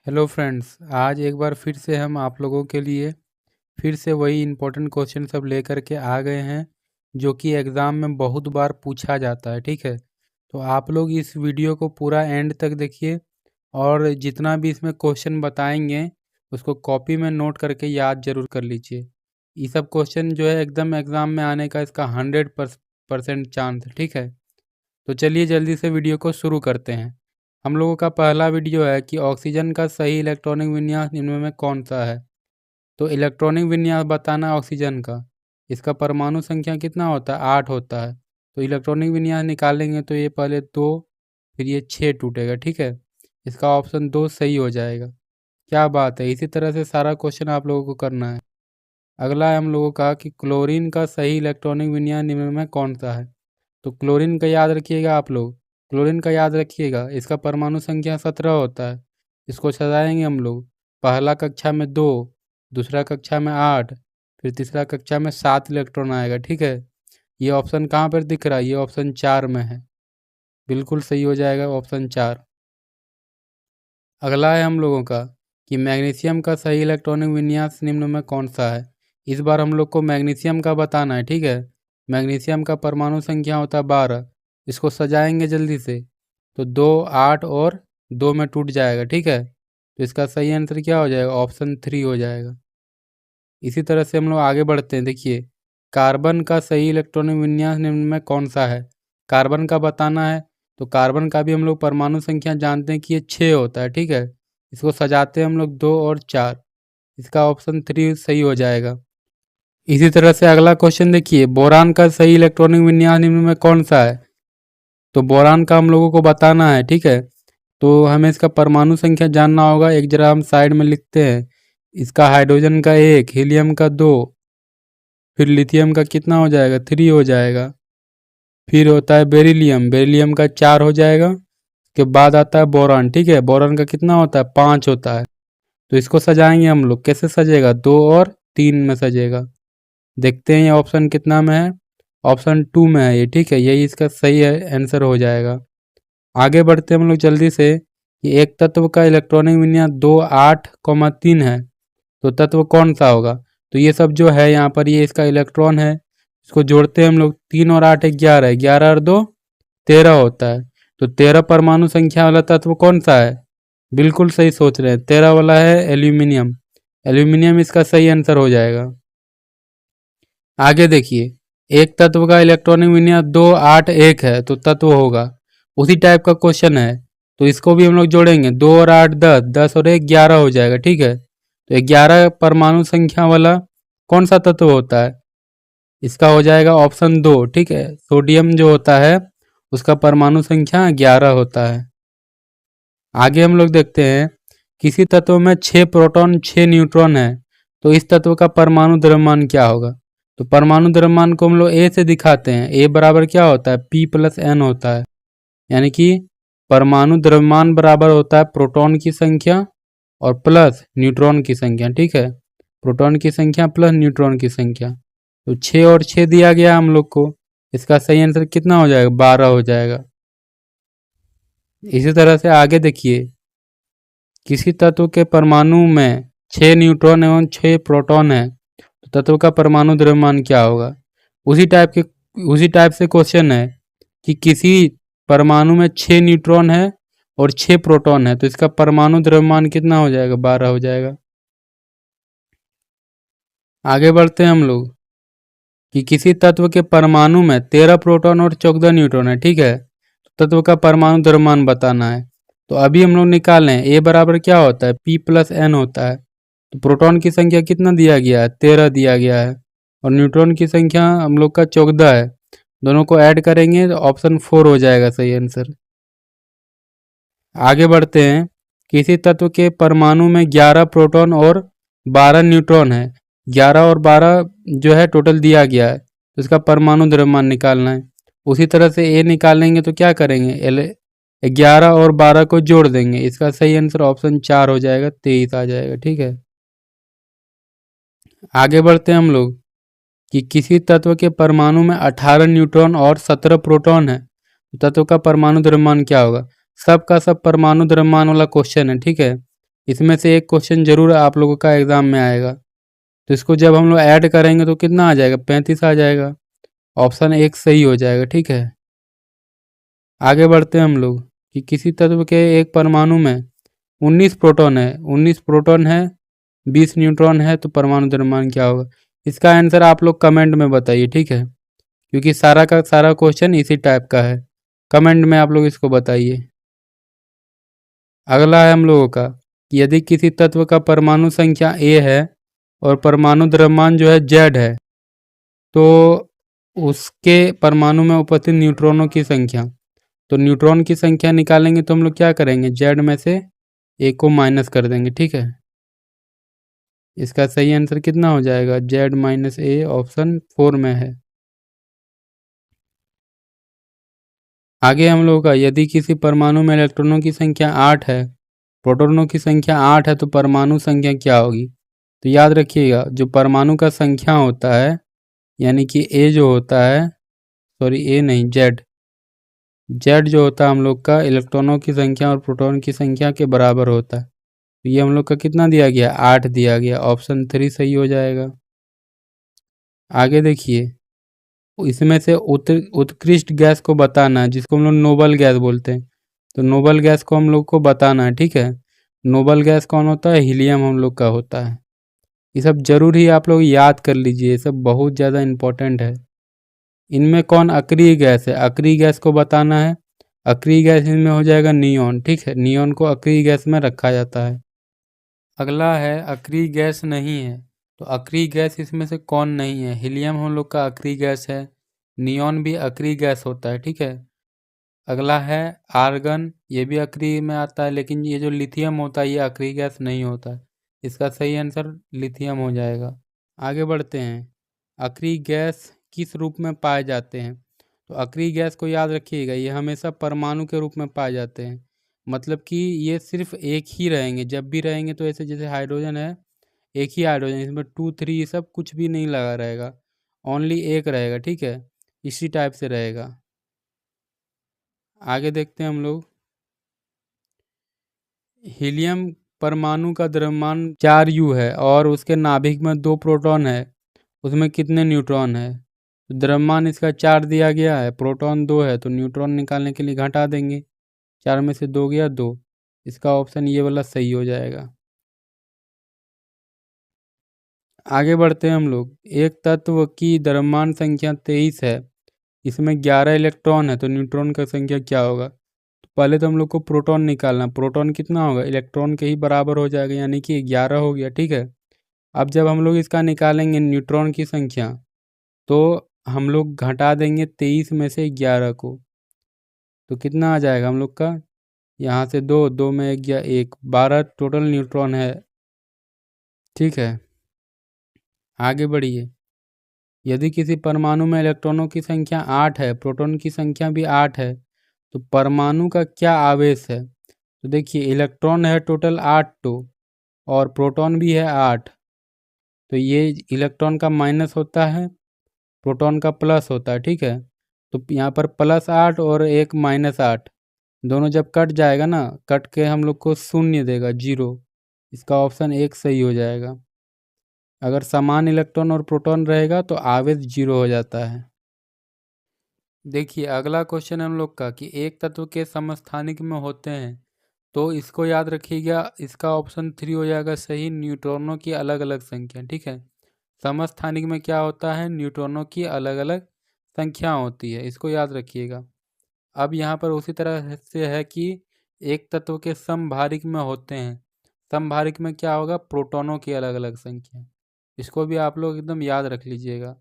Hello friends, आज एक बार फिर से हम आप लोगों के लिए फिर से वही इम्पोर्टेंट क्वेश्चन सब लेकर के आ गए हैं जो कि एग्ज़ाम में बहुत बार पूछा जाता है। ठीक है, तो आप लोग इस वीडियो को पूरा एंड तक देखिए और जितना भी इसमें क्वेश्चन बताएंगे उसको कॉपी में नोट करके याद जरूर कर लीजिए। ये सब क्वेश्चन जो है एकदम एग्ज़ाम में आने का इसका 100% चांस है। ठीक है, तो चलिए जल्दी से वीडियो को शुरू करते हैं। हम लोगों का पहला वीडियो है कि ऑक्सीजन का सही इलेक्ट्रॉनिक विन्यास निम्न में कौन सा है। तो इलेक्ट्रॉनिक विन्यास बताना है ऑक्सीजन का। इसका परमाणु संख्या कितना होता है? 8 होता है। तो इलेक्ट्रॉनिक विन्यास निकालेंगे तो ये पहले 2 फिर ये 6 टूटेगा। ठीक है, इसका ऑप्शन 2 सही हो जाएगा। क्या बात है, इसी तरह से सारा क्वेश्चन आप लोगों को करना है। अगला है हम लोगों का कि क्लोरीन का सही इलेक्ट्रॉनिक विन्यास निम्न में कौन सा है। तो क्लोरीन का याद रखिएगा आप लोग, क्लोरीन का याद रखिएगा। इसका परमाणु संख्या 17 होता है। इसको सजाएंगे हम लोग। पहला कक्षा में 2, दूसरा कक्षा में 8, फिर तीसरा कक्षा में 7 इलेक्ट्रॉन आएगा। ठीक है, ये ऑप्शन कहाँ पर दिख रहा है? ये ऑप्शन 4 में है। बिल्कुल सही हो जाएगा ऑप्शन 4। अगला है हम लोगों का कि मैग्नीशियम का सही इलेक्ट्रॉनिक विन्यास निम्न में कौन सा है। इस बार हम लोग को मैग्नीशियम का बताना है। ठीक है, मैग्नीशियम का परमाणु संख्या होता है 12। इसको सजाएंगे जल्दी से तो 2, 8 और 2 में टूट जाएगा। ठीक है, तो इसका सही आंसर क्या हो जाएगा? ऑप्शन 3 हो जाएगा। इसी तरह से हम लोग आगे बढ़ते हैं। देखिए, कार्बन का सही इलेक्ट्रॉनिक विन्यास निम्न में कौन सा है। कार्बन का बताना है तो कार्बन का भी हम लोग परमाणु संख्या जानते हैं कि ये 6 होता है। ठीक है, इसको सजाते हैं हम लोग 2 और 4। इसका ऑप्शन 3 सही हो जाएगा। इसी तरह से अगला क्वेश्चन देखिए, बोरान का सही इलेक्ट्रॉनिक विन्यास निम्न में कौन सा है। तो बोरान का हम लोगों को बताना है। ठीक है, तो हमें इसका परमाणु संख्या जानना होगा। एक जरा हम साइड में लिखते हैं। इसका हाइड्रोजन का 1, हीलियम का 2, फिर लिथियम का कितना हो जाएगा? 3 हो जाएगा। फिर होता है बेरिलियम, बेरिलियम का 4 हो जाएगा। उसके बाद आता है बोरान। ठीक है, बोरान का कितना होता है? 5 होता है। तो इसको सजाएंगे हम लोग। कैसे सजेगा? 2 और 3 में सजेगा। देखते हैं ये ऑप्शन कितना में है। ऑप्शन 2 में है ये। ठीक है, यही इसका सही आंसर हो जाएगा। आगे बढ़ते हैं हम लोग जल्दी से कि एक तत्व का इलेक्ट्रॉनिक विन्यास 2, 8, 3 है। तो तत्व कौन सा होगा? तो ये सब जो है यहाँ पर ये इसका इलेक्ट्रॉन है। इसको जोड़ते हैं हम लोग। 3 और 8 11 है। 11 और 2 13 होता है। तो 13 परमाणु संख्या वाला तत्व कौन सा है? बिल्कुल सही सोच रहे हैं, 13 वाला है एल्यूमिनियम। एल्यूमिनियम इसका सही आंसर हो जाएगा। आगे देखिए, एक तत्व का इलेक्ट्रॉनिक विन्यास 2, 8, 1 है तो तत्व होगा। उसी टाइप का क्वेश्चन है तो इसको भी हम लोग जोड़ेंगे। 2 और 8 10, 10 और 1 11 हो जाएगा। ठीक है, तो 11 परमाणु संख्या वाला कौन सा तत्व होता है? इसका हो जाएगा ऑप्शन 2। ठीक है, सोडियम जो होता है उसका परमाणु संख्या 11 होता है। आगे हम लोग देखते हैं, किसी तत्व में 6 प्रोटॉन 6 न्यूट्रॉन है तो इस तत्व का परमाणु द्रव्यमान क्या होगा। तो परमाणु द्रव्यमान को हम लोग ए से दिखाते हैं। ए बराबर क्या होता है? P+N होता है। यानी कि परमाणु द्रव्यमान बराबर होता है प्रोटॉन की संख्या और प्लस न्यूट्रॉन की संख्या। ठीक है, प्रोटॉन की संख्या प्लस न्यूट्रॉन की संख्या। तो 6 और 6 दिया गया हम लोग को। इसका सही आंसर कितना हो जाएगा? 12 हो जाएगा। इसी तरह से आगे देखिए, किसी तत्व के परमाणु में 6 न्यूट्रॉन एवं 6 प्रोटॉन है तो तत्व का परमाणु द्रव्यमान क्या होगा। उसी टाइप से क्वेश्चन है कि किसी परमाणु में 6 न्यूट्रॉन है और 6 प्रोटॉन है तो इसका परमाणु द्रव्यमान कितना हो जाएगा? 12 हो जाएगा। आगे बढ़ते हैं हम लोग कि किसी तत्व के परमाणु में 13 प्रोटॉन और 14 न्यूट्रॉन है। ठीक है, तो तत्व का परमाणु द्रव्यमान बताना है। तो अभी हम लोग निकालें। ए बराबर क्या होता है? P+N होता है। तो प्रोटॉन की संख्या कितना दिया गया है? 13 दिया गया है और न्यूट्रॉन की संख्या हम लोग का 14 है। दोनों को ऐड करेंगे तो ऑप्शन 4 हो जाएगा सही आंसर। आगे बढ़ते हैं, किसी तत्व के परमाणु में 11 प्रोटॉन और 12 न्यूट्रॉन है। 11 और 12 जो है टोटल दिया गया है तो इसका परमाणु द्रव्यमान निकालना है। उसी तरह से ए निकालेंगे तो क्या करेंगे? 11 और 12 को जोड़ देंगे। इसका सही आंसर ऑप्शन 4 हो जाएगा, 23 आ जाएगा। ठीक है, आगे बढ़ते हैं हम लोग कि किसी तत्व के परमाणु में 18 न्यूट्रॉन और 17 प्रोटॉन है तो तत्व का परमाणु द्रव्यमान क्या होगा। सब का सब परमाणु द्रव्यमान वाला क्वेश्चन है। ठीक है, इसमें से एक क्वेश्चन जरूर आप लोगों का एग्जाम में आएगा। तो इसको जब हम लोग ऐड करेंगे तो कितना आ जाएगा, 35 आ जाएगा। ऑप्शन एक सही हो जाएगा। ठीक है, आगे बढ़ते हैं हम लोग कि किसी तत्व के एक परमाणु में 19 प्रोटॉन है, 19 प्रोटॉन है, 20 न्यूट्रॉन है, तो परमाणु द्रव्यमान क्या होगा। इसका आंसर आप लोग कमेंट में बताइए। ठीक है, क्योंकि सारा का सारा क्वेश्चन इसी टाइप का है। कमेंट में आप लोग इसको बताइए। अगला है हम लोगों का कि यदि किसी तत्व का परमाणु संख्या ए है और परमाणु द्रव्यमान जो है जेड है, तो उसके परमाणु में उपस्थित न्यूट्रॉनों की संख्या, तो न्यूट्रॉन की संख्या निकालेंगे तो हम लोग क्या करेंगे, जेड में से ए को माइनस कर देंगे। ठीक है, इसका सही आंसर कितना हो जाएगा, जेड माइनस ए, ऑप्शन 4 में है। आगे हम लोगों का यदि किसी परमाणु में इलेक्ट्रॉनों की संख्या 8 है, प्रोटॉनों की संख्या 8 है, तो परमाणु संख्या क्या होगी। तो याद रखिएगा, जो परमाणु का संख्या होता है यानी कि ए जो होता है, सॉरी ए नहीं, जेड, जेड जो होता है हम लोग का इलेक्ट्रॉनों की संख्या और प्रोटॉन की संख्या के बराबर होता है। तो ये हम लोग का कितना दिया गया, 8 दिया गया। ऑप्शन 3 सही हो जाएगा। आगे देखिए, इसमें से उत्कृष्ट गैस को बताना है, जिसको हम लोग नोबल गैस बोलते हैं। तो नोबल गैस को हम लोग को बताना है। ठीक है, नोबल गैस कौन होता है, हीलियम हम लोग का होता है। ये सब जरूर ही आप लोग याद कर लीजिए, ये सब बहुत ज़्यादा इंपॉर्टेंट है। इनमें कौन अक्रिय गैस है, अक्रिय गैस को बताना है। अक्रिय गैस इनमें हो जाएगा नियॉन। ठीक है, नियॉन को अक्रिय गैस में रखा जाता है। अगला है अक्रिय गैस नहीं है, तो अक्रिय गैस इसमें से कौन नहीं है। हीलियम हम लोग का अक्रिय गैस है, नियॉन भी अक्रिय गैस होता है। ठीक है, अगला है आर्गन, ये भी अक्रिय में आता है, लेकिन ये जो लिथियम होता है ये अक्रिय गैस नहीं होता है। इसका सही आंसर लिथियम हो जाएगा। आगे बढ़ते हैं, अक्रिय गैस किस रूप में पाए जाते हैं। तो अक्रिय गैस को याद रखिएगा, ये हमेशा परमाणु के रूप में पाए जाते हैं। मतलब कि ये सिर्फ एक ही रहेंगे, जब भी रहेंगे तो ऐसे जैसे हाइड्रोजन है, एक ही हाइड्रोजन, इसमें 2 3 ये सब कुछ भी नहीं लगा रहेगा, ओनली एक रहेगा। ठीक है, इसी टाइप से रहेगा। आगे देखते हैं हम लोग, हीलियम परमाणु का द्रव्यमान 4U है और उसके नाभिक में 2 प्रोटॉन है, उसमें कितने न्यूट्रॉन है। तो द्रव्यमान इसका 4 दिया गया है, प्रोटॉन 2 है, तो न्यूट्रॉन निकालने के लिए घटा देंगे, 4 में से 2 गया 2। इसका ऑप्शन ये वाला सही हो जाएगा। आगे बढ़ते हैं हम लोग, एक तत्व की द्रव्यमान संख्या 23 है, इसमें 11 इलेक्ट्रॉन है, तो न्यूट्रॉन का संख्या क्या होगा। तो पहले तो हम लोग को प्रोटॉन निकालना, प्रोटॉन कितना होगा, इलेक्ट्रॉन के ही बराबर हो जाएगा, यानी कि 11 हो गया। ठीक है, अब जब हम लोग इसका निकालेंगे न्यूट्रॉन की संख्या, तो हम लोग घटा देंगे 23 में से 11 को, तो कितना आ जाएगा हम लोग का, यहाँ से 2 2 में 1 गया 1, 12 टोटल न्यूट्रॉन है। ठीक है, आगे बढ़िए, यदि किसी परमाणु में इलेक्ट्रॉनों की संख्या 8 है, प्रोटॉन की संख्या भी 8 है, तो परमाणु का क्या आवेश है। तो देखिए, इलेक्ट्रॉन है टोटल 8 तो, और प्रोटॉन भी है 8, तो ये इलेक्ट्रॉन का माइनस होता है, प्रोटॉन का प्लस होता है। ठीक है, तो यहाँ पर +8 और एक -8, दोनों जब कट जाएगा ना, कट के हम लोग को शून्य देगा, 0। इसका ऑप्शन एक सही हो जाएगा। अगर समान इलेक्ट्रॉन और प्रोटॉन रहेगा तो आवेश 0 हो जाता है। देखिए, अगला क्वेश्चन हम लोग का कि एक तत्व के समस्थानिक में होते हैं, तो इसको याद रखिएगा, इसका ऑप्शन 3 हो जाएगा सही, न्यूट्रॉनों की अलग अलग संख्या। ठीक है, समस्थानिक में क्या होता है, न्यूट्रॉनों की अलग अलग संख्या होती है, इसको याद रखिएगा। अब यहाँ पर उसी तरह से है कि एक तत्व के समभारिक में होते हैं, समभारिक में क्या होगा, प्रोटॉनों की अलग अलग संख्या, इसको भी आप लोग एकदम याद रख लीजिएगा।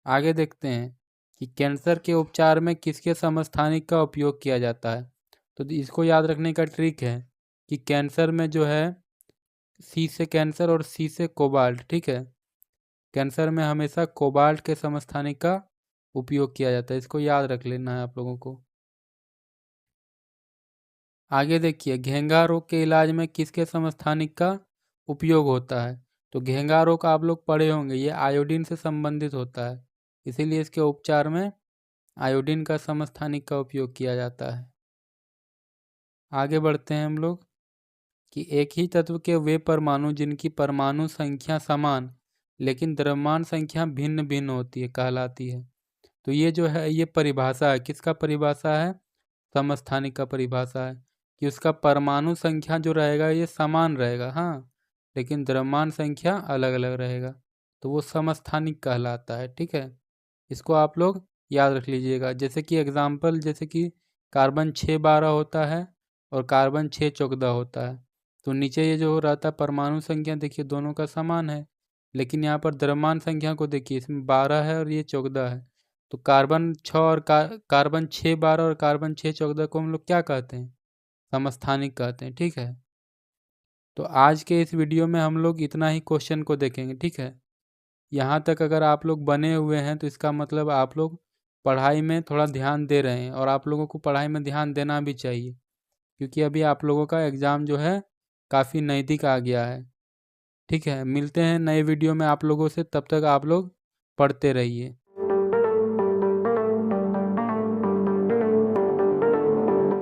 आगे देखते हैं कि कैंसर के उपचार में किसके समस्थानिक का उपयोग किया जाता है। तो इसको याद रखने का ट्रिक है कि कैंसर में जो है, सी से कैंसर और सी से कोबाल्ट। ठीक है, कैंसर में हमेशा कोबाल्ट के समस्थानिक का उपयोग किया जाता है, इसको याद रख लेना है आप लोगों को। आगे देखिए, घेंघा रोग के इलाज में किसके समस्थानिक का उपयोग होता है। तो घेंघा रोग आप लोग पढ़े होंगे, ये आयोडीन से संबंधित होता है, इसीलिए इसके उपचार में आयोडीन का समस्थानिक का उपयोग किया जाता है। आगे बढ़ते हैं हम लोग, कि एक ही तत्व के वे परमाणु जिनकी परमाणु संख्या समान लेकिन द्रव्यमान संख्या भिन्न भिन्न होती है कहलाती है। तो ये जो है ये परिभाषा है, किसका परिभाषा है? समस्थानिक का परिभाषा है कि उसका परमाणु संख्या जो रहेगा ये समान रहेगा, हाँ, लेकिन द्रव्यमान संख्या अलग अलग रहेगा, तो वो समस्थानिक कहलाता है। ठीक है, इसको आप लोग याद रख लीजिएगा। जैसे कि एग्जाम्पल, जैसे कि कार्बन 612 होता है और कार्बन 614 होता है, तो नीचे ये जो रहता है परमाणु संख्या, देखिए दोनों का समान है, लेकिन यहाँ पर द्रव्यमान संख्या को देखिए, इसमें 12 है और ये 14 है, तो कार्बन 6 और कार्बन 612 और कार्बन 614 को हम लोग क्या कहते हैं? समस्थानिक कहते हैं। ठीक है, तो आज के इस वीडियो में हम लोग इतना ही क्वेश्चन को देखेंगे। ठीक है, यहाँ तक अगर आप लोग बने हुए हैं तो इसका मतलब आप लोग पढ़ाई में थोड़ा ध्यान दे रहे हैं, और आप लोगों को पढ़ाई में ध्यान देना भी चाहिए, क्योंकि अभी आप लोगों का एग्ज़ाम जो है काफ़ी नज़दीक आ गया है। ठीक है, मिलते हैं नए वीडियो में आप लोगों से, तब तक आप लोग पढ़ते रहिए।